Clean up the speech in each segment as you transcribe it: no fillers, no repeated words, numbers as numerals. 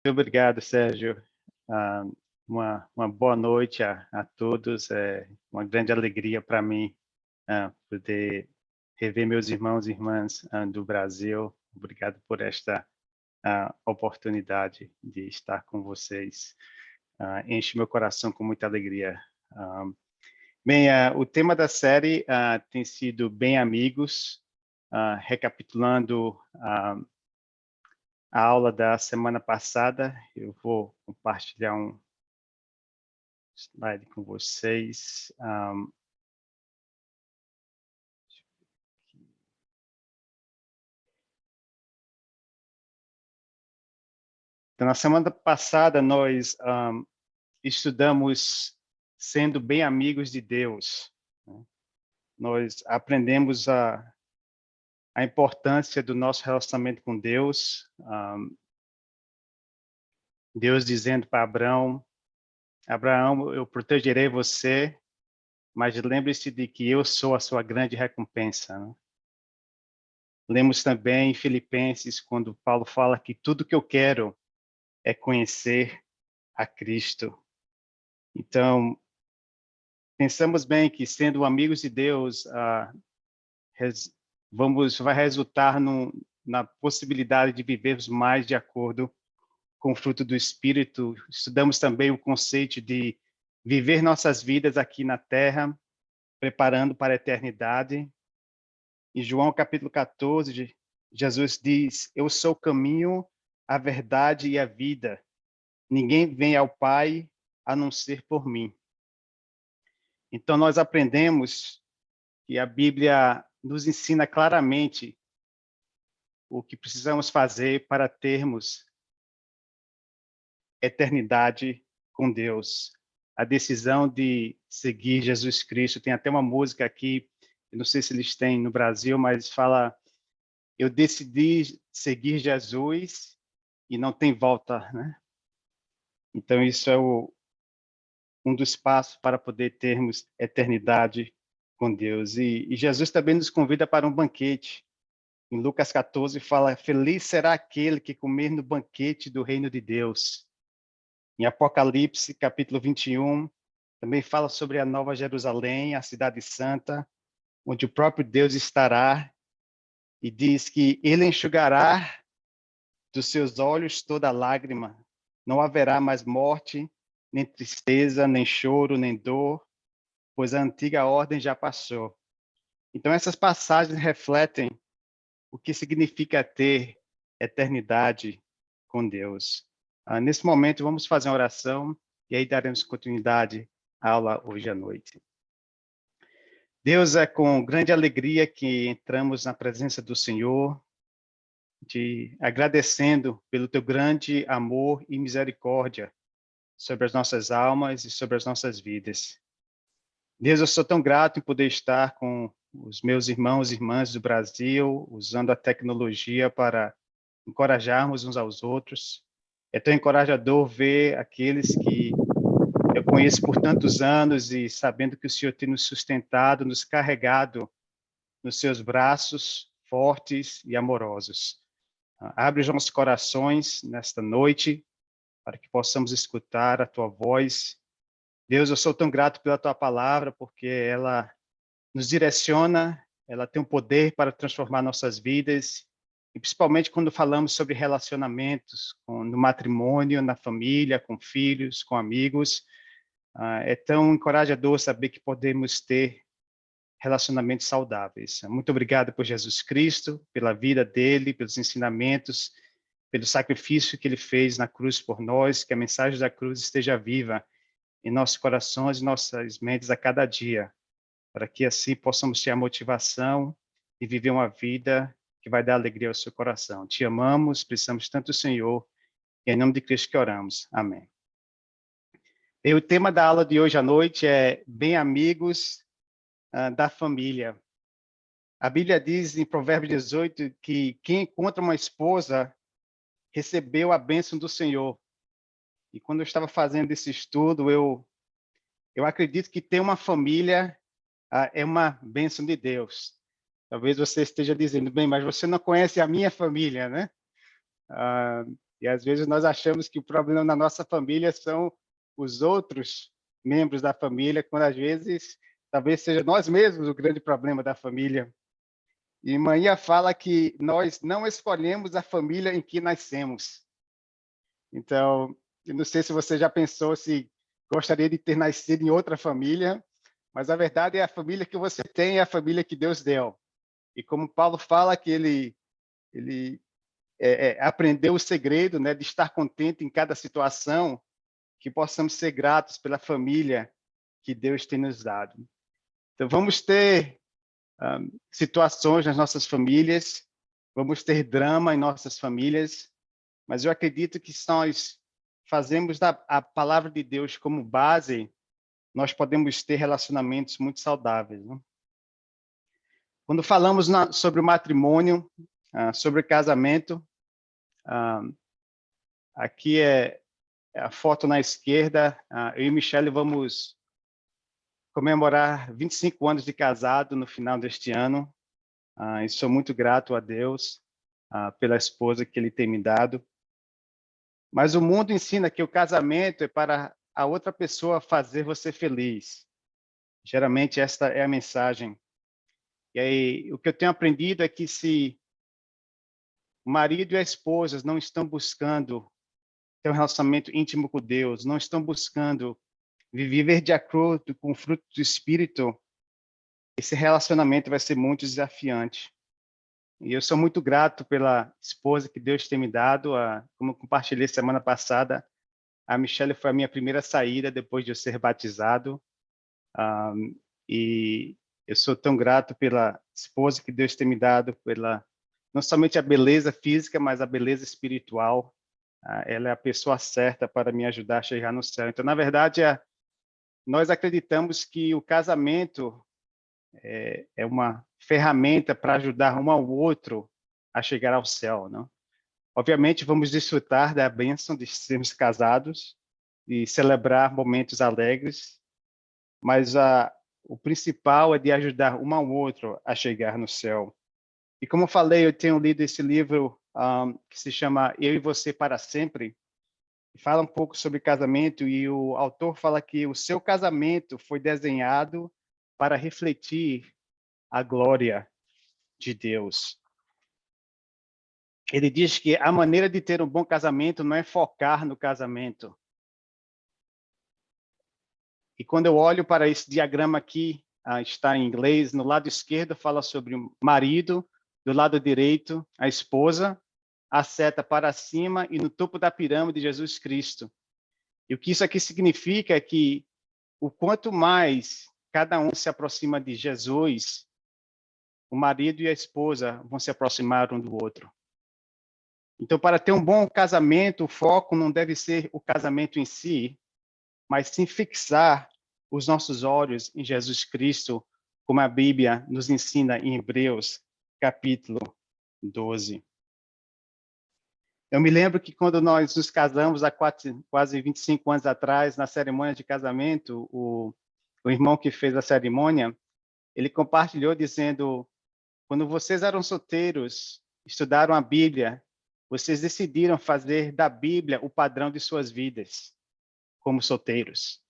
Muito obrigado, Sérgio. Ah, uma boa noite a todos. É uma grande alegria para mim poder rever meus irmãos e irmãs do Brasil. Obrigado por esta oportunidade de estar com vocês. Enche meu coração com muita alegria. Bem, o tema da série tem sido Bem Amigos, recapitulando a aula da semana passada. Eu vou compartilhar um slide com vocês. Então, na semana passada, nós estudamos sendo bem amigos de Deus, né? Nós aprendemos a importância do nosso relacionamento com Deus. Deus dizendo para Abraão, Abraão, eu protegerei você, mas lembre-se de que eu sou a sua grande recompensa, né? Lemos também em Filipenses, quando Paulo fala que tudo que eu quero é conhecer a Cristo. Então, pensamos bem que, sendo amigos de Deus, vai resultar na possibilidade de vivermos mais de acordo com o fruto do Espírito. Estudamos também o conceito de viver nossas vidas aqui na Terra, preparando para a eternidade. Em João capítulo 14, Jesus diz: eu sou o caminho, a verdade e a vida. Ninguém vem ao Pai a não ser por mim. Então, nós aprendemos que a Bíblia nos ensina claramente o que precisamos fazer para termos eternidade com Deus. A decisão de seguir Jesus Cristo. Tem até uma música aqui, eu não sei se eles têm no Brasil, mas fala: eu decidi seguir Jesus e não tem volta, né? Então, isso é um dos passos para poder termos eternidade com Deus. E Jesus também nos convida para um banquete. Em Lucas 14 fala: feliz será aquele que comer no banquete do reino de Deus. Em Apocalipse, capítulo 21, também fala sobre a Nova Jerusalém, a cidade santa, onde o próprio Deus estará, e diz que ele enxugará dos seus olhos toda lágrima. Não haverá mais morte, nem tristeza, nem choro, nem dor, pois a antiga ordem já passou. Então, essas passagens refletem o que significa ter eternidade com Deus. Nesse momento, vamos fazer uma oração e aí daremos continuidade à aula hoje à noite. Deus, é com grande alegria que entramos na presença do Senhor, te agradecendo pelo teu grande amor e misericórdia sobre as nossas almas e sobre as nossas vidas. Deus, eu sou tão grato em poder estar com os meus irmãos e irmãs do Brasil, usando a tecnologia para encorajarmos uns aos outros. É tão encorajador ver aqueles que eu conheço por tantos anos e sabendo que o Senhor tem nos sustentado, nos carregado nos seus braços fortes e amorosos. Abre os nossos corações nesta noite para que possamos escutar a tua voz. Deus, eu sou tão grato pela tua palavra, porque ela nos direciona, ela tem um poder para transformar nossas vidas, e principalmente quando falamos sobre relacionamentos, no matrimônio, na família, com filhos, com amigos. É tão encorajador saber que podemos ter relacionamentos saudáveis. Muito obrigado por Jesus Cristo, pela vida dele, pelos ensinamentos, pelo sacrifício que ele fez na cruz por nós, que a mensagem da cruz esteja viva em nossos corações e nossas mentes a cada dia, para que assim possamos ter a motivação de viver uma vida que vai dar alegria ao seu coração. Te amamos, precisamos tanto do Senhor, e é em nome de Cristo que oramos. Amém. E o tema da aula de hoje à noite é Bem Amigos da Família. A Bíblia diz em Provérbios 18 que quem encontra uma esposa recebeu a bênção do Senhor. E quando eu estava fazendo esse estudo, eu acredito que ter uma família é uma bênção de Deus. Talvez você esteja dizendo, bem, mas você não conhece a minha família, né? E às vezes nós achamos que o problema na nossa família são os outros membros da família, quando às vezes talvez seja nós mesmos o grande problema da família. E Manhã fala que nós não escolhemos a família em que nascemos. Então, eu não sei se você já pensou se gostaria de ter nascido em outra família, mas a verdade é a família que você tem é a família que Deus deu. E como Paulo fala que ele aprendeu o segredo, né, de estar contente em cada situação, que possamos ser gratos pela família que Deus tem nos dado. Então, vamos ter situações nas nossas famílias, vamos ter drama em nossas famílias, mas eu acredito que se nós fazemos a palavra de Deus como base, nós podemos ter relacionamentos muito saudáveis. Né? Quando falamos sobre o matrimônio, sobre o casamento, aqui é a foto na esquerda, eu e Michelle vamos comemorar 25 anos de casado no final deste ano. E sou muito grato a Deus pela esposa que Ele tem me dado. Mas o mundo ensina que o casamento é para a outra pessoa fazer você feliz. Geralmente esta é a mensagem. E aí, o que eu tenho aprendido é que se o marido e a esposa não estão buscando ter um relacionamento íntimo com Deus, não estão buscando viver de acordo com o fruto do Espírito, esse relacionamento vai ser muito desafiante. E eu sou muito grato pela esposa que Deus tem me dado. Como eu compartilhei semana passada, a Michelle foi a minha primeira saída depois de eu ser batizado. E eu sou tão grato pela esposa que Deus tem me dado, pela não somente a beleza física, mas a beleza espiritual. Ela é a pessoa certa para me ajudar a chegar no céu. Então, na verdade, nós acreditamos que o casamento é uma ferramenta para ajudar um ao outro a chegar ao céu, não? Obviamente, vamos desfrutar da bênção de sermos casados e celebrar momentos alegres, mas o principal é de ajudar um ao outro a chegar no céu. E como eu falei, eu tenho lido esse livro que se chama Eu e Você para Sempre, e fala um pouco sobre casamento, e o autor fala que o seu casamento foi desenhado para refletir a glória de Deus. Ele diz que a maneira de ter um bom casamento não é focar no casamento. E quando eu olho para esse diagrama aqui, está em inglês, no lado esquerdo fala sobre o marido, do lado direito a esposa, a seta para cima e no topo da pirâmide Jesus Cristo. E o que isso aqui significa é que o quanto mais cada um se aproxima de Jesus, o marido e a esposa vão se aproximar um do outro. Então, para ter um bom casamento, o foco não deve ser o casamento em si, mas sim fixar os nossos olhos em Jesus Cristo, como a Bíblia nos ensina em Hebreus, capítulo 12. Eu me lembro que quando nós nos casamos há quase 25 anos atrás, na cerimônia de casamento, o irmão que fez a cerimônia, ele compartilhou dizendo, quando vocês eram solteiros, estudaram a Bíblia, vocês decidiram fazer da Bíblia o padrão de suas vidas, como solteiros.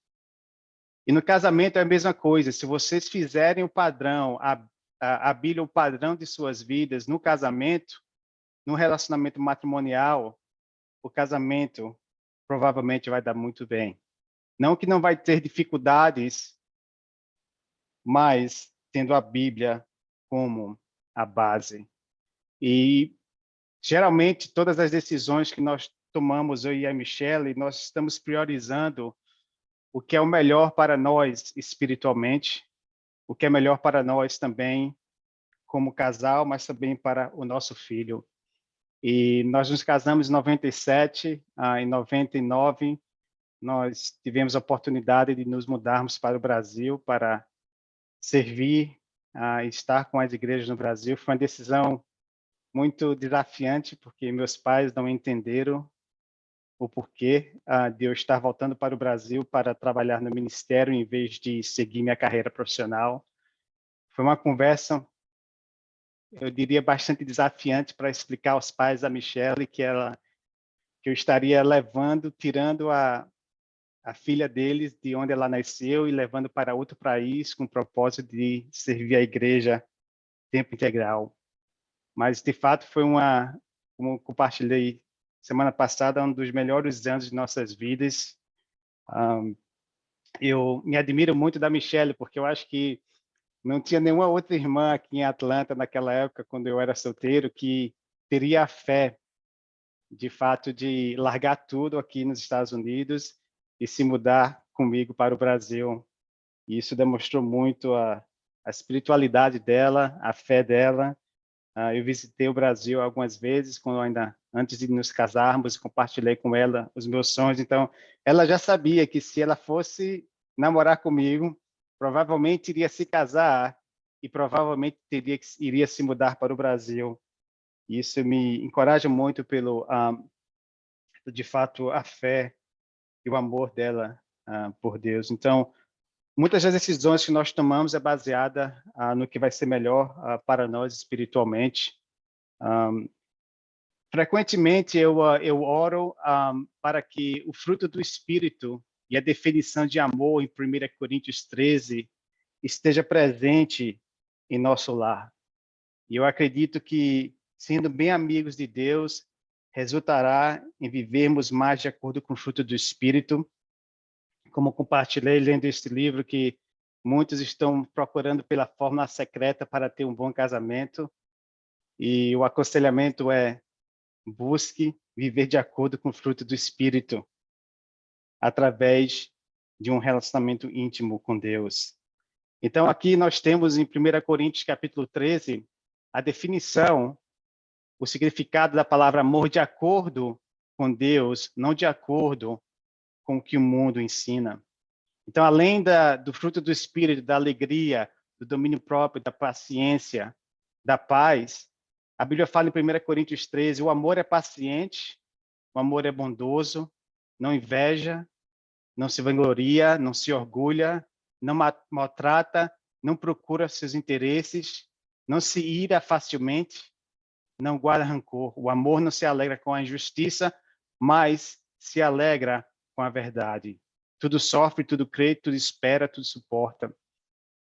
E no casamento é a mesma coisa. Se vocês fizerem o padrão, a Bíblia o padrão de suas vidas no casamento, no relacionamento matrimonial, o casamento provavelmente vai dar muito bem. Não que não vai ter dificuldades, mas tendo a Bíblia como a base. E geralmente todas as decisões que nós tomamos, eu e a Michelle, nós estamos priorizando o que é o melhor para nós espiritualmente, o que é melhor para nós também como casal, mas também para o nosso filho. E nós nos casamos em 97, em 99 nós tivemos a oportunidade de nos mudarmos para o Brasil para servir, estar com as igrejas no Brasil. Foi uma decisão muito desafiante, porque meus pais não entenderam o porquê de eu estar voltando para o Brasil para trabalhar no ministério em vez de seguir minha carreira profissional. Foi uma conversa, eu diria, bastante desafiante para explicar aos pais da Michelle que ela que eu estaria levando, tirando a filha deles de onde ela nasceu e levando para outro país com o propósito de servir a igreja tempo integral. Mas, de fato, foi como compartilhei semana passada, um dos melhores anos de nossas vidas. Eu me admiro muito da Michelle, porque eu acho que não tinha nenhuma outra irmã aqui em Atlanta naquela época, quando eu era solteiro, que teria a fé, de fato, de largar tudo aqui nos Estados Unidos e se mudar comigo para o Brasil. E isso demonstrou muito a espiritualidade dela, a fé dela. Eu visitei o Brasil algumas vezes, quando ainda antes de nos casarmos, compartilhei com ela os meus sonhos. Então, ela já sabia que se ela fosse namorar comigo, provavelmente iria se casar e provavelmente iria se mudar para o Brasil. E isso me encoraja muito pelo, de fato, a fé e o amor dela por Deus. Então, muitas das decisões que nós tomamos é baseada no que vai ser melhor para nós espiritualmente. Frequentemente eu oro para que o fruto do Espírito e a definição de amor em 1 Coríntios 13 esteja presente em nosso lar. E eu acredito que, sendo bem amigos de Deus, resultará em vivermos mais de acordo com o fruto do Espírito. Como compartilhei lendo este livro, que muitos estão procurando pela fórmula secreta para ter um bom casamento, e o aconselhamento é: busque viver de acordo com o fruto do Espírito, através de um relacionamento íntimo com Deus. Então, aqui nós temos em 1 Coríntios capítulo 13, a definição, o significado da palavra amor de acordo com Deus, não de acordo com o que o mundo ensina. Então, além do fruto do Espírito, da alegria, do domínio próprio, da paciência, da paz, a Bíblia fala em 1 Coríntios 13, o amor é paciente, o amor é bondoso, não inveja, não se vangloria, não se orgulha, não maltrata, não procura seus interesses, não se ira facilmente, não guarda rancor. O amor não se alegra com a injustiça, mas se alegra com a verdade. Tudo sofre, tudo crê, tudo espera, tudo suporta.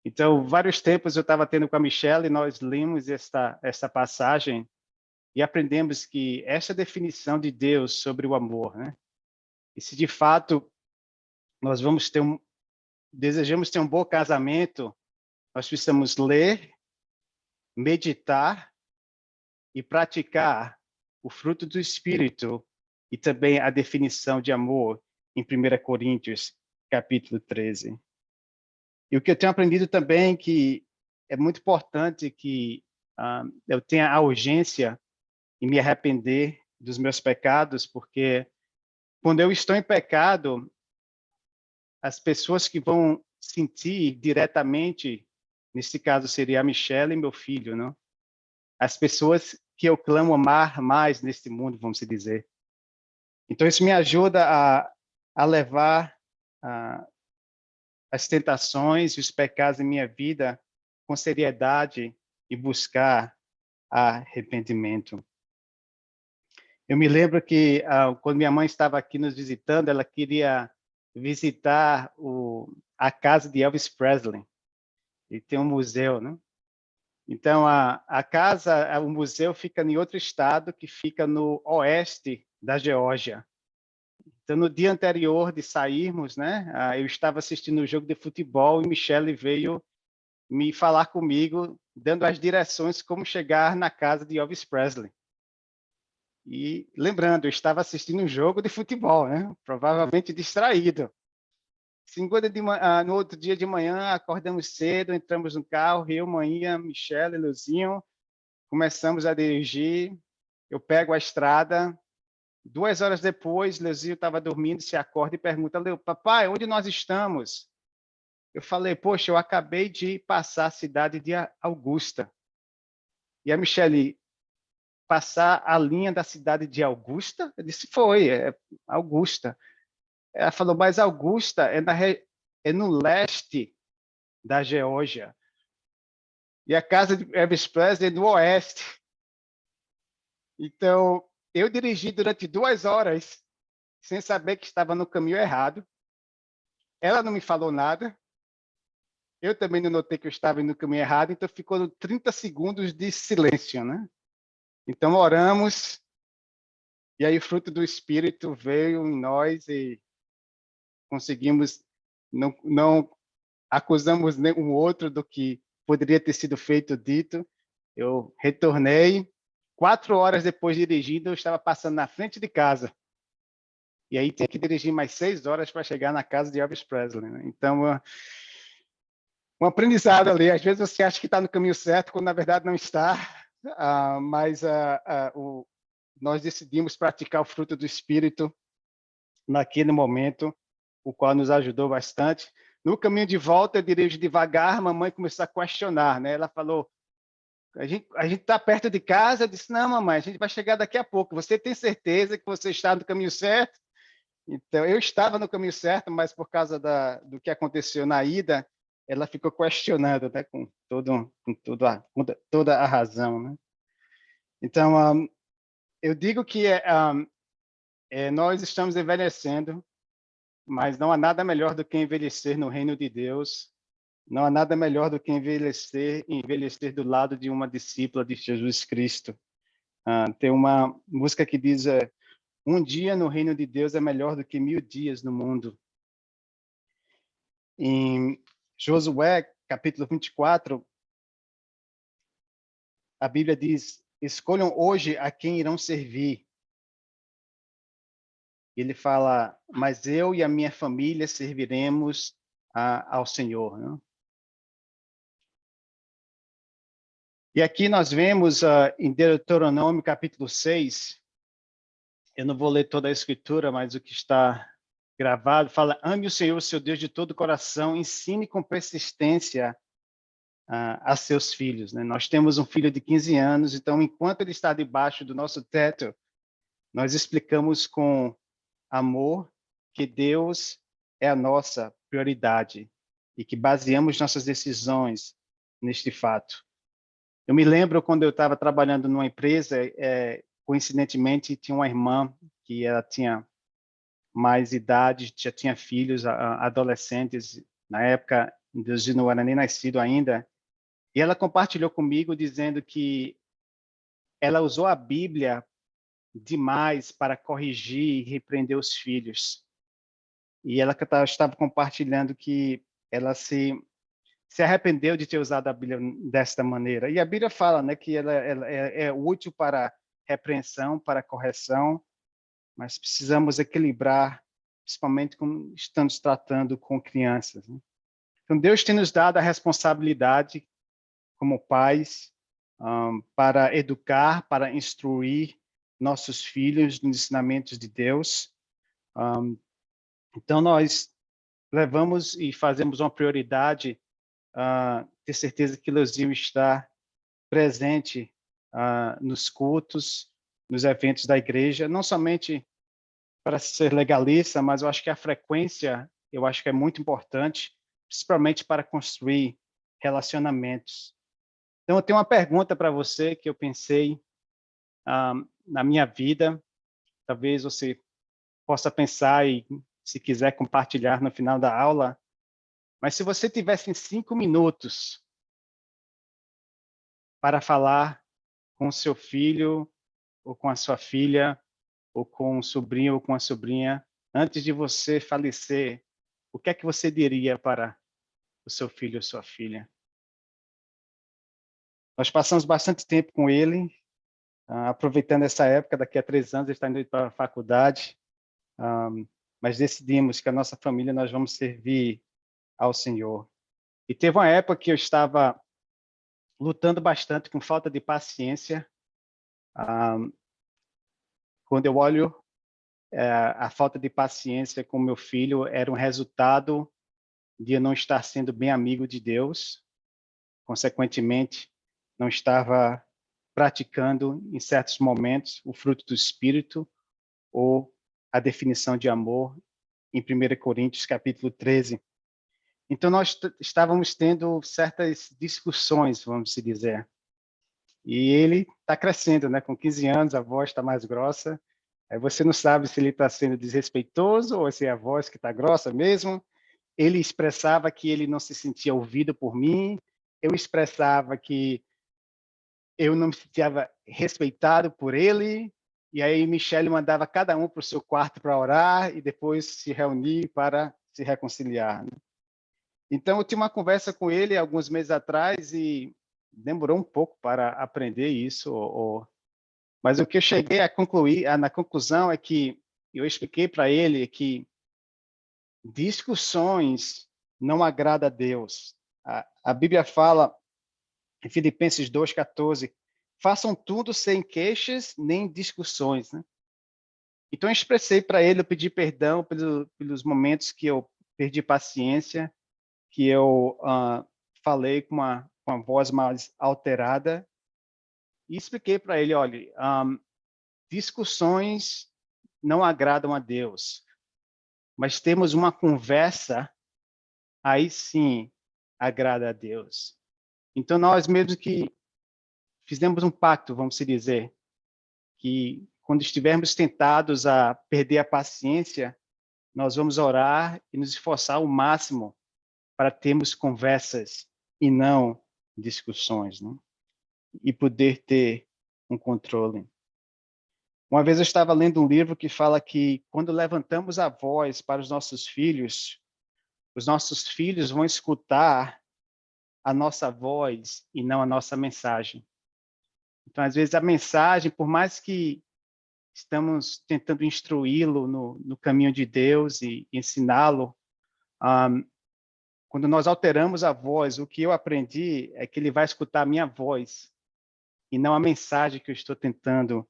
Então, vários tempos eu estava tendo com a Michelle e nós lemos esta passagem e aprendemos que essa definição de Deus sobre o amor, né? E se de fato nós desejamos ter um bom casamento, nós precisamos ler, meditar e praticar o fruto do Espírito e também a definição de amor em 1 Coríntios, capítulo 13. E o que eu tenho aprendido também é que é muito importante que eu tenha a urgência em me arrepender dos meus pecados, porque quando eu estou em pecado, as pessoas que vão sentir diretamente, nesse caso seria a Michelle e meu filho, não? As pessoas que eu clamo amar mais neste mundo, vamos dizer. Então, isso me ajuda a levar as tentações e os pecados em minha vida com seriedade e buscar arrependimento. Eu me lembro que, quando minha mãe estava aqui nos visitando, ela queria visitar a casa de Elvis Presley. E tem um museu, né? Então, o museu fica em outro estado, que fica no oeste da Geórgia. Então, no dia anterior de sairmos, né, eu estava assistindo um jogo de futebol e Michelle veio me falar comigo, dando as direções como chegar na casa de Elvis Presley. E lembrando, eu estava assistindo um jogo de futebol, né, provavelmente distraído. No outro dia de manhã, acordamos cedo, entramos no carro, eu, Manhã, Michelle, Luzinho, começamos a dirigir. Eu pego a estrada. 2 horas depois, Luzinho estava dormindo, se acorda e pergunta: papai, onde nós estamos? Eu falei: poxa, eu acabei de passar a cidade de Augusta. E a Michelle: passar a linha da cidade de Augusta? Eu disse: foi, é Augusta. Ela falou: mas Augusta é no leste da Geórgia. E a casa de Elvis Presley é no oeste. Então, eu dirigi durante 2 horas, sem saber que estava no caminho errado. Ela não me falou nada. Eu também não notei que eu estava indo no caminho errado, então ficou 30 segundos de silêncio, né? Então oramos, e aí o fruto do Espírito veio em nós e conseguimos, não acusamos nenhum outro do que poderia ter sido feito, dito. Eu retornei, 4 horas depois dirigindo, eu estava passando na frente de casa. E aí tinha que dirigir mais 6 horas para chegar na casa de Elvis Presley, né? Então, um aprendizado ali. Às vezes você acha que está no caminho certo, quando na verdade não está. Mas nós decidimos praticar o fruto do Espírito naquele momento, o qual nos ajudou bastante. No caminho de volta, eu dirijo devagar, a mamãe começou a questionar, né? Ela falou, a gente está perto de casa. Eu disse, não, mamãe, a gente vai chegar daqui a pouco. Você tem certeza que você está no caminho certo? Então, eu estava no caminho certo, mas por causa do que aconteceu na ida, ela ficou questionando, né, com toda a razão, né? Então, eu digo que nós estamos envelhecendo, mas não há nada melhor do que envelhecer no reino de Deus. Não há nada melhor do que envelhecer do lado de uma discípula de Jesus Cristo. Tem uma música que diz: um dia no reino de Deus é melhor do que 1000 dias no mundo. Em Josué, capítulo 24, a Bíblia diz: escolham hoje a quem irão servir. Ele fala: mas eu e a minha família serviremos ao Senhor, né? E aqui nós vemos em Deuteronômio, capítulo 6, eu não vou ler toda a escritura, mas o que está gravado fala: ame o Senhor, seu Deus, de todo o coração, ensine com persistência a seus filhos, né? Nós temos um filho de 15 anos, então, enquanto ele está debaixo do nosso teto, nós explicamos com amor que Deus é a nossa prioridade e que baseamos nossas decisões neste fato. Eu me lembro quando eu estava trabalhando numa empresa, coincidentemente tinha uma irmã que ela tinha mais idade, já tinha filhos, adolescentes, na época, Deus não era nem nascido ainda, e ela compartilhou comigo dizendo que ela usou a Bíblia demais para corrigir e repreender os filhos. E ela estava compartilhando que ela se arrependeu de ter usado a Bíblia desta maneira. E a Bíblia fala, né, que ela é útil para repreensão, para correção, mas precisamos equilibrar, principalmente quando estamos tratando com crianças, né? Então, Deus tem nos dado a responsabilidade, como pais, para educar, para instruir nossos filhos nos ensinamentos de Deus. Então, nós levamos e fazemos uma prioridade ter certeza que eles iam estar presente nos cultos, nos eventos da igreja, não somente para ser legalista, mas eu acho que a frequência, eu acho que é muito importante, principalmente para construir relacionamentos. Então, eu tenho uma pergunta para você que eu pensei na minha vida, talvez você possa pensar e, se quiser, compartilhar no final da aula, mas se você tivesse 5 minutos para falar com o seu filho, ou com a sua filha, ou com o sobrinho, ou com a sobrinha, antes de você falecer, o que é que você diria para o seu filho ou sua filha? Nós passamos bastante tempo com ele, aproveitando essa época, daqui a 3 anos ele está indo para a faculdade, mas decidimos que a nossa família nós vamos servir ao Senhor. E teve uma época que eu estava lutando bastante com falta de paciência. Quando eu olho a falta de paciência com meu filho, era um resultado de eu não estar sendo bem amigo de Deus, consequentemente, não estava praticando, em certos momentos, o fruto do Espírito, ou a definição de amor, em 1 Coríntios, capítulo 13. Então, nós estávamos tendo certas discussões, vamos dizer. E ele está crescendo, né? Com 15 anos, a voz está mais grossa. Aí você não sabe se ele está sendo desrespeitoso ou se é a voz que está grossa mesmo. Ele expressava que ele não se sentia ouvido por mim. Eu expressava que eu não me sentia respeitado por ele. E aí Michele mandava cada um para o seu quarto para orar e depois se reunir para se reconciliar, né? Então, eu tive uma conversa com ele alguns meses atrás e demorou um pouco para aprender isso. Mas o que eu cheguei a concluir, na conclusão, é que eu expliquei para ele que discussões não agrada a Deus. A Bíblia fala, em Filipenses 2,14, façam tudo sem queixas nem discussões, né? Então, eu expressei para ele, eu pedi perdão pelos momentos que eu perdi paciência, que eu falei com uma voz mais alterada e expliquei para ele, olha, discussões não agradam a Deus, mas temos uma conversa, aí sim agrada a Deus. Então, nós mesmos que fizemos um pacto, vamos se dizer, que quando estivermos tentados a perder a paciência, nós vamos orar e nos esforçar ao máximo para termos conversas e não discussões, né? E poder ter um controle. Uma vez eu estava lendo um livro que fala que quando levantamos a voz para os nossos filhos vão escutar a nossa voz e não a nossa mensagem. Então, às vezes, a mensagem, por mais que estamos tentando instruí-lo no caminho de Deus e ensiná-lo, quando nós alteramos a voz, o que eu aprendi é que ele vai escutar a minha voz e não a mensagem que eu estou tentando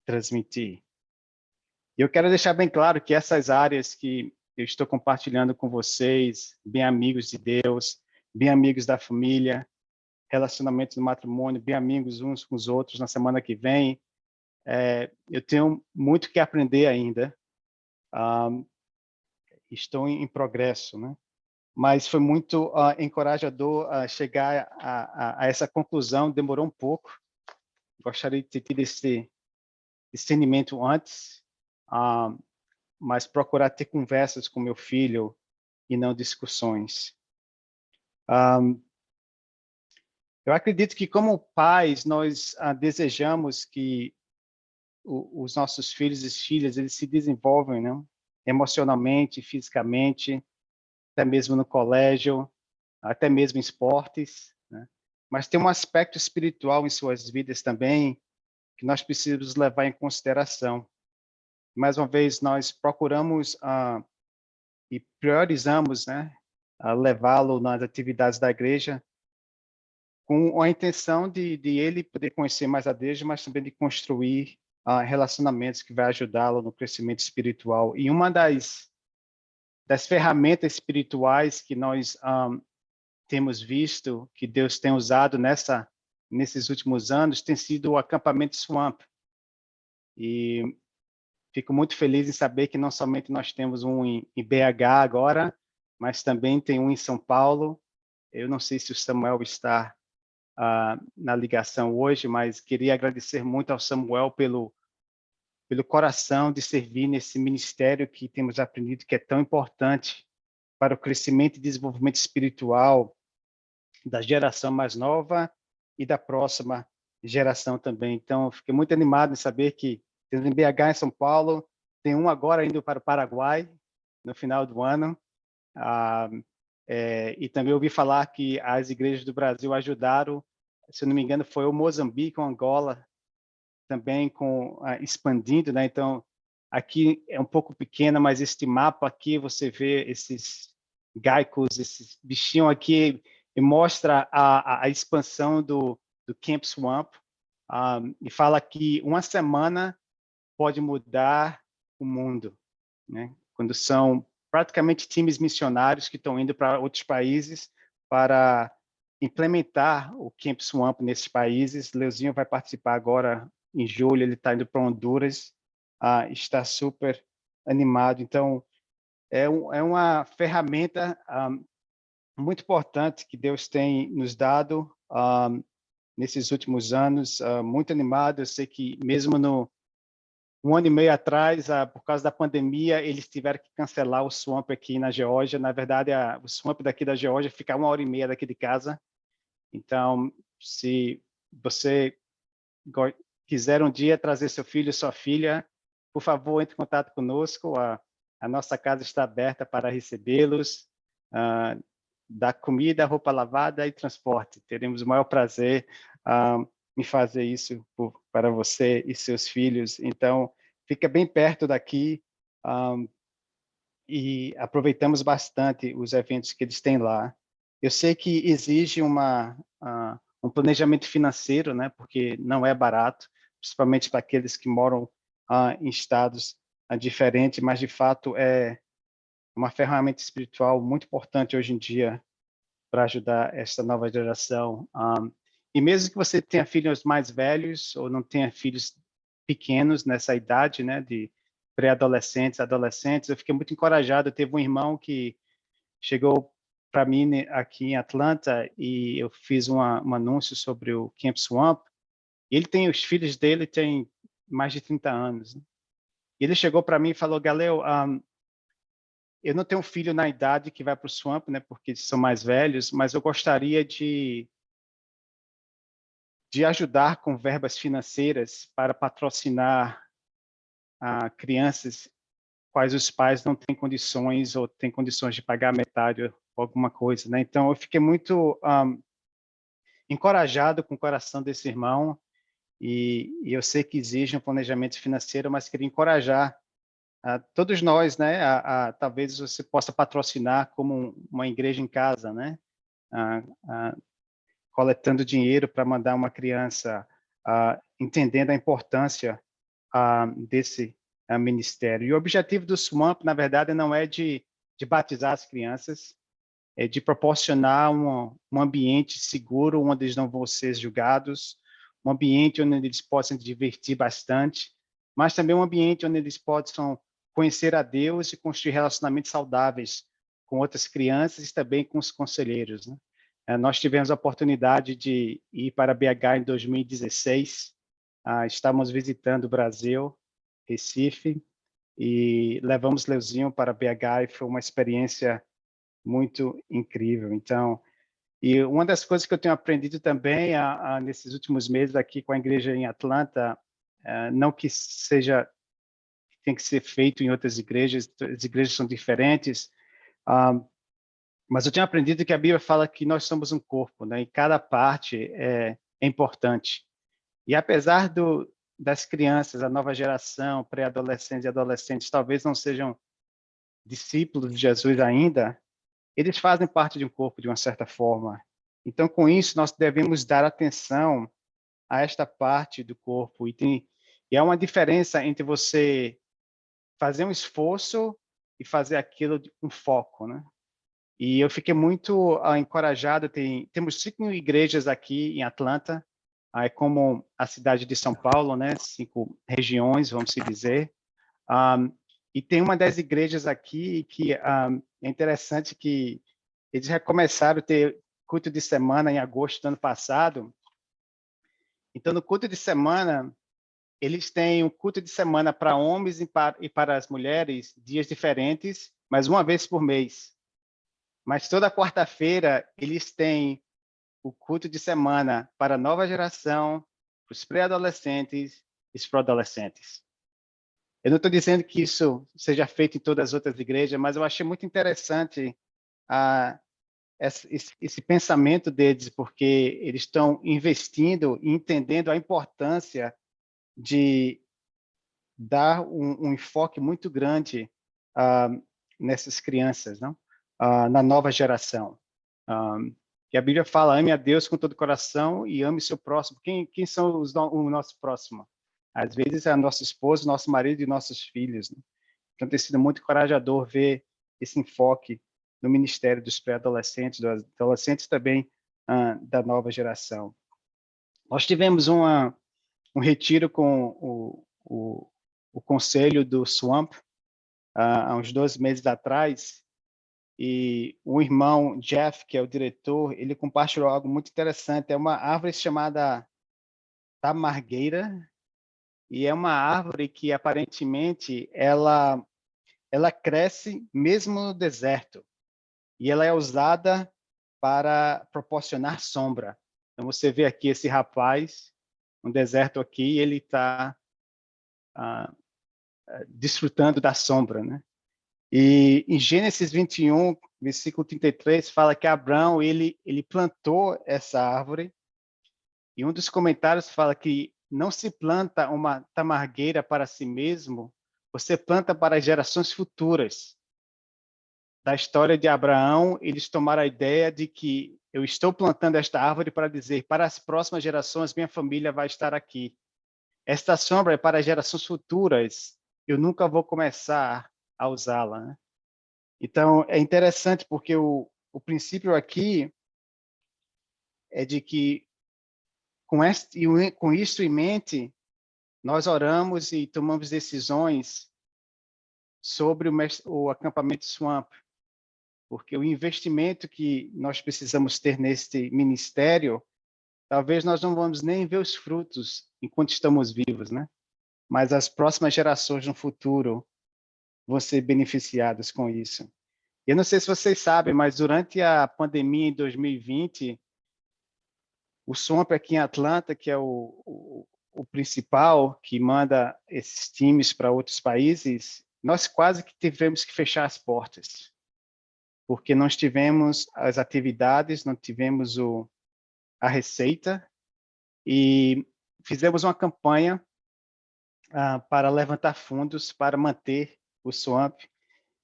transmitir. E eu quero deixar bem claro que essas áreas que eu estou compartilhando com vocês, bem amigos de Deus, bem amigos da família, relacionamentos no matrimônio, bem amigos uns com os outros na semana que vem, eu tenho muito que aprender ainda. Estou em progresso, né? Mas foi muito encorajador chegar a essa conclusão, demorou um pouco. Gostaria de ter tido esse discernimento antes, mas procurar ter conversas com meu filho e não discussões. Eu acredito que, como pais, nós desejamos que os nossos filhos e filhas eles se desenvolvam, né? Emocionalmente, fisicamente, até mesmo no colégio, até mesmo em esportes, né? Mas tem um aspecto espiritual em suas vidas também que nós precisamos levar em consideração. Mais uma vez, nós procuramos e priorizamos, né, levá-lo nas atividades da igreja com a intenção de ele poder conhecer mais a Deus, mas também de construir relacionamentos que vai ajudá-lo no crescimento espiritual. E uma das ferramentas espirituais que nós temos visto, que Deus tem usado nesses últimos anos, tem sido o acampamento Swamp. E fico muito feliz em saber que não somente nós temos um em BH agora, mas também tem um em São Paulo. Eu não sei se o Samuel está na ligação hoje, mas queria agradecer muito ao Samuel pelo coração de servir nesse ministério que temos aprendido que é tão importante para o crescimento e desenvolvimento espiritual da geração mais nova e da próxima geração também. Então, fiquei muito animado em saber que temos em BH, em São Paulo, tem um agora indo para o Paraguai, no final do ano. E também ouvi falar que as igrejas do Brasil ajudaram, se eu não me engano, foi o Moçambique, o Angola, também expandindo, né? Então, aqui é um pouco pequena, mas este mapa aqui, você vê esses geckos, esses bichinhos aqui, e mostra a expansão do Camp Swamp, e fala que uma semana pode mudar o mundo, né? Quando são praticamente times missionários que estão indo para outros países para implementar o Camp Swamp nesses países. Leuzinho vai participar agora em julho, ele está indo para Honduras, está super animado. Então, é uma ferramenta muito importante que Deus tem nos dado nesses últimos anos, muito animado. Eu sei que mesmo no um ano e meio atrás, por causa da pandemia, eles tiveram que cancelar o Swamp aqui na Geórgia. Na verdade, o Swamp daqui da Geórgia fica 1h30 daqui de casa. Então, se você quiser um dia trazer seu filho, sua filha, por favor, entre em contato conosco. A nossa casa está aberta para recebê-los, dar comida, roupa lavada e transporte. Teremos o maior prazer em fazer isso para você e seus filhos. Então, fica bem perto daqui e aproveitamos bastante os eventos que eles têm lá. Eu sei que exige um planejamento financeiro, né, porque não é barato, principalmente para aqueles que moram em estados diferentes, mas, de fato, é uma ferramenta espiritual muito importante hoje em dia para ajudar essa nova geração. E mesmo que você tenha filhos mais velhos ou não tenha filhos pequenos nessa idade, né, de pré-adolescentes, adolescentes, eu fiquei muito encorajado. Teve um irmão que chegou para mim, né, aqui em Atlanta, e eu fiz um anúncio sobre o Camp Swamp. Ele tem, os filhos dele têm mais de 30 anos. Né? E ele chegou para mim e falou: Galeu, eu não tenho um filho na idade que vai para o Swamp, né, porque eles são mais velhos, mas eu gostaria de ajudar com verbas financeiras para patrocinar crianças quais os pais não têm condições ou têm condições de pagar metade ou alguma coisa, né? Então, eu fiquei muito encorajado com o coração desse irmão, e eu sei que exige um planejamento financeiro, mas queria encorajar todos nós, né? Talvez você possa patrocinar como uma igreja em casa, né? Coletando dinheiro para mandar uma criança, entendendo a importância desse ministério. E o objetivo do Swamp, na verdade, não é de batizar as crianças, é de proporcionar um ambiente seguro, onde eles não vão ser julgados, um ambiente onde eles possam se divertir bastante, mas também um ambiente onde eles possam conhecer a Deus e construir relacionamentos saudáveis com outras crianças e também com os conselheiros. Né? Nós tivemos a oportunidade de ir para BH em 2016, estávamos visitando o Brasil, Recife, e levamos Leuzinho para BH, e foi uma experiência muito incrível. Então, e uma das coisas que eu tenho aprendido também nesses últimos meses aqui com a igreja em Atlanta, não que seja, tem que ser feito em outras igrejas, as igrejas são diferentes, mas eu tenho aprendido que a Bíblia fala que nós somos um corpo, né? E cada parte é importante. E apesar das crianças, a nova geração, pré-adolescentes e adolescentes, talvez não sejam discípulos de Jesus ainda, eles fazem parte de um corpo de uma certa forma. Então, com isso, nós devemos dar atenção a esta parte do corpo. E é uma diferença entre você fazer um esforço e fazer aquilo com foco, né? E eu fiquei muito encorajado. Temos 5 igrejas aqui em Atlanta, é como a cidade de São Paulo, né? 5 regiões, vamos se dizer. E tem uma das igrejas aqui que é interessante que eles recomeçaram a ter culto de semana em agosto do ano passado. Então, no culto de semana, eles têm um culto de semana para homens e para as mulheres, dias diferentes, mas uma vez por mês. Mas toda quarta-feira, eles têm o culto de semana para a nova geração, para os pré-adolescentes e os pró-adolescentes. Eu não estou dizendo que isso seja feito em todas as outras igrejas, mas eu achei muito interessante esse pensamento deles, porque eles estão investindo e entendendo a importância de dar um enfoque muito grande nessas crianças, não? Na nova geração. E a Bíblia fala: ame a Deus com todo o coração e ame seu próximo. Quem são o nosso próximo? Às vezes é a nossa esposa, nosso marido e nossos filhos. Né? Então tem sido muito encorajador ver esse enfoque no ministério dos pré-adolescentes, dos adolescentes também da nova geração. Nós tivemos um retiro com o conselho do Swamp há uns 12 meses atrás, e o irmão Jeff, que é o diretor, ele compartilhou algo muito interessante. É uma árvore chamada tamargueira, e é uma árvore que aparentemente ela cresce mesmo no deserto, e ela é usada para proporcionar sombra. Então você vê aqui esse rapaz no deserto aqui, ele está desfrutando da sombra, né? E em Gênesis 21, versículo 33, fala que Abraão ele plantou essa árvore, e um dos comentários fala que não se planta uma tamargueira para si mesmo, você planta para as gerações futuras. Da história de Abraão, eles tomaram a ideia de que eu estou plantando esta árvore para dizer, para as próximas gerações, minha família vai estar aqui. Esta sombra é para as gerações futuras, eu nunca vou começar a usá-la, né? Então, é interessante porque o princípio aqui é de que, com isso em mente, nós oramos e tomamos decisões sobre o acampamento Swamp, porque o investimento que nós precisamos ter neste ministério, talvez nós não vamos nem ver os frutos enquanto estamos vivos, né? Mas as próximas gerações no futuro vão ser beneficiadas com isso. Eu não sei se vocês sabem, mas durante a pandemia em 2020, o SWAMP aqui em Atlanta, que é o principal que manda esses times para outros países, nós quase que tivemos que fechar as portas, porque nós tivemos as atividades, não tivemos a receita, e fizemos uma campanha para levantar fundos para manter o SWAMP.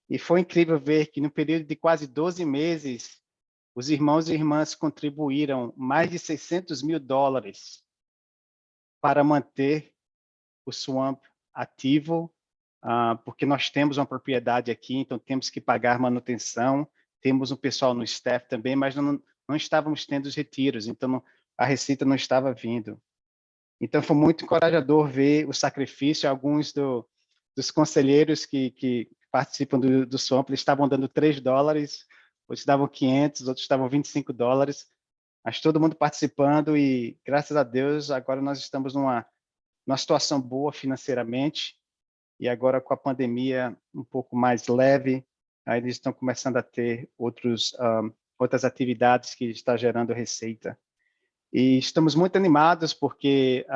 E foi incrível ver que no período de quase 12 meses, os irmãos e irmãs contribuíram mais de $600 mil para manter o Swamp ativo, porque nós temos uma propriedade aqui, então temos que pagar manutenção, temos um pessoal no staff também, mas não estávamos tendo os retiros, então a receita não estava vindo. Então foi muito encorajador ver o sacrifício. Alguns dos conselheiros que participam do Swamp, eles estavam dando $3, outros davam 500, outros davam $25, mas todo mundo participando, e graças a Deus agora nós estamos numa situação boa financeiramente, e agora com a pandemia um pouco mais leve, aí eles estão começando a ter outras atividades que está gerando receita. E estamos muito animados porque,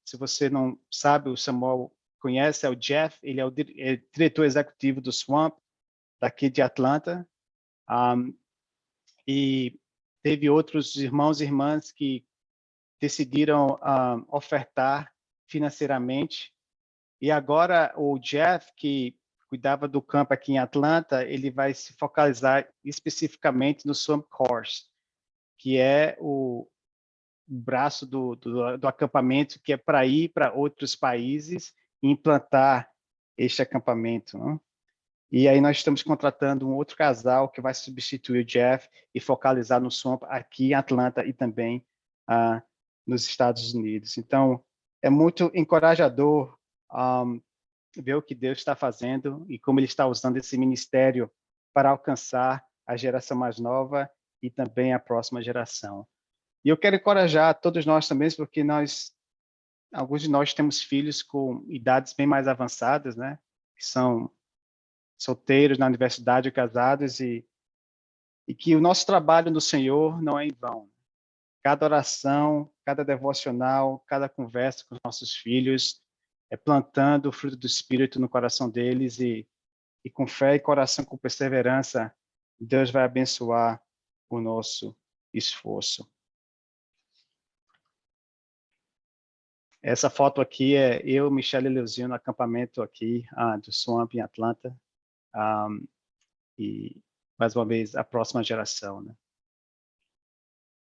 se você não sabe, o Samuel conhece, é o Jeff, ele é o diretor executivo do Swamp, daqui de Atlanta, e teve outros irmãos e irmãs que decidiram ofertar financeiramente. E agora o Jeff, que cuidava do campo aqui em Atlanta, ele vai se focalizar especificamente no Swamp Course, que é o braço do acampamento, que é para ir para outros países e implantar este acampamento, né? E aí nós estamos contratando um outro casal que vai substituir o Jeff e focalizar no Swamp aqui em Atlanta e também nos Estados Unidos. Então, é muito encorajador ver o que Deus está fazendo e como Ele está usando esse ministério para alcançar a geração mais nova e também a próxima geração. E eu quero encorajar todos nós também, porque alguns de nós temos filhos com idades bem mais avançadas, né? Que são solteiros na universidade, casados, e que o nosso trabalho no Senhor não é em vão. Cada oração, cada devocional, cada conversa com os nossos filhos é plantando o fruto do Espírito no coração deles, e com fé e coração, com perseverança, Deus vai abençoar o nosso esforço. Essa foto aqui é eu, Michele e Leuzinho, no acampamento aqui do Swamp, em Atlanta. E, mais uma vez, a próxima geração, né?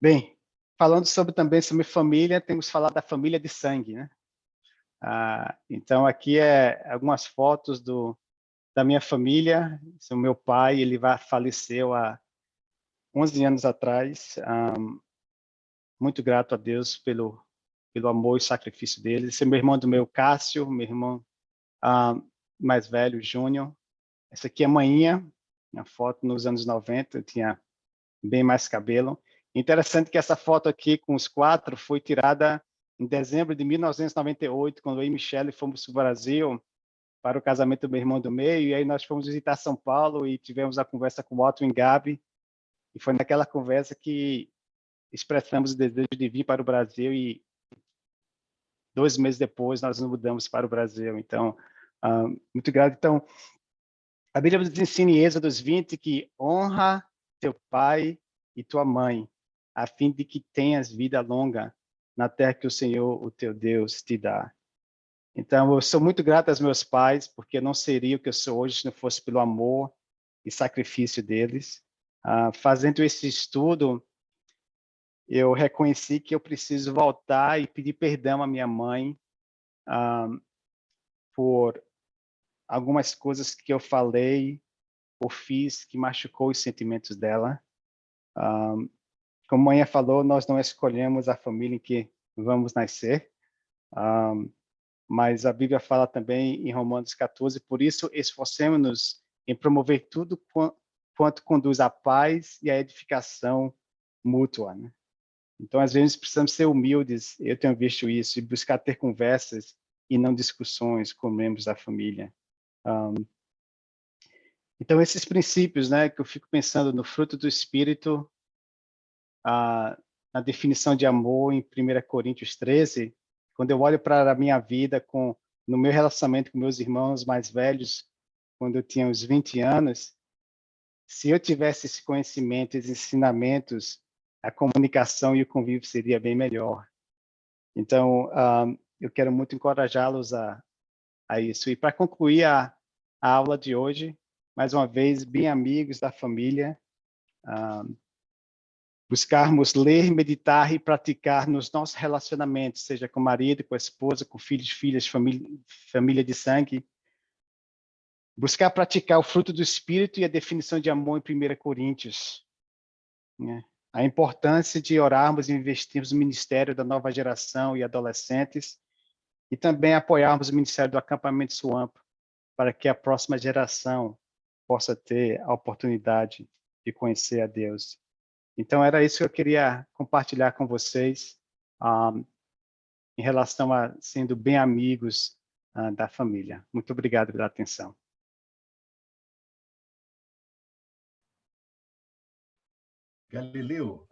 Bem, falando também sobre família, temos que falar da família de sangue, né? Então, aqui algumas fotos da minha família. O meu pai, ele faleceu há 11 anos atrás. Muito grato a Deus pelo amor e sacrifício dele. Esse é meu irmão Cássio, meu irmão mais velho, Júnior. Essa aqui é a manhinha. Minha foto nos anos 90, eu tinha bem mais cabelo. Interessante que essa foto aqui com os 4 foi tirada em dezembro de 1998, quando eu e Michele fomos para o Brasil para o casamento do meu irmão do meio, e aí nós fomos visitar São Paulo e tivemos a conversa com o Otto e o Gabi, e foi naquela conversa que expressamos o desejo de vir para o Brasil, e 2 meses depois nós nos mudamos para o Brasil. Então, muito grato. Então, a Bíblia nos ensina em Êxodo 20 que honra teu pai e tua mãe, a fim de que tenhas vida longa na terra que o Senhor, o teu Deus, te dá. Então, eu sou muito grato aos meus pais, porque eu não seria o que eu sou hoje se não fosse pelo amor e sacrifício deles. Fazendo esse estudo, eu reconheci que eu preciso voltar e pedir perdão à minha mãe por algumas coisas que eu falei ou fiz que machucou os sentimentos dela. Como a mãe falou, nós não escolhemos a família em que vamos nascer, mas a Bíblia fala também em Romanos 14, por isso esforcemos-nos em promover tudo quanto conduz à paz e à edificação mútua, né? Então, às vezes, precisamos ser humildes, eu tenho visto isso, e buscar ter conversas e não discussões com membros da família. Então, esses princípios, né, que eu fico pensando no fruto do Espírito, na definição de amor em 1 Coríntios 13, quando eu olho para a minha vida no meu relacionamento com meus irmãos mais velhos, quando eu tinha uns 20 anos, se eu tivesse esse conhecimento, esses ensinamentos, a comunicação e o convívio seria bem melhor. Então, eu quero muito encorajá-los a isso. E para concluir a aula de hoje, mais uma vez, bem amigos da família, buscarmos ler, meditar e praticar nos nossos relacionamentos, seja com o marido, com a esposa, com filhos, filhas, família de sangue. Buscar praticar o fruto do Espírito e a definição de amor em 1 Coríntios, né? A importância de orarmos e investirmos no ministério da nova geração e adolescentes, e também apoiarmos o ministério do acampamento Swamp, para que a próxima geração possa ter a oportunidade de conhecer a Deus. Então, era isso que eu queria compartilhar com vocês, em relação a sendo bem amigos da família. Muito obrigado pela atenção. Galileu,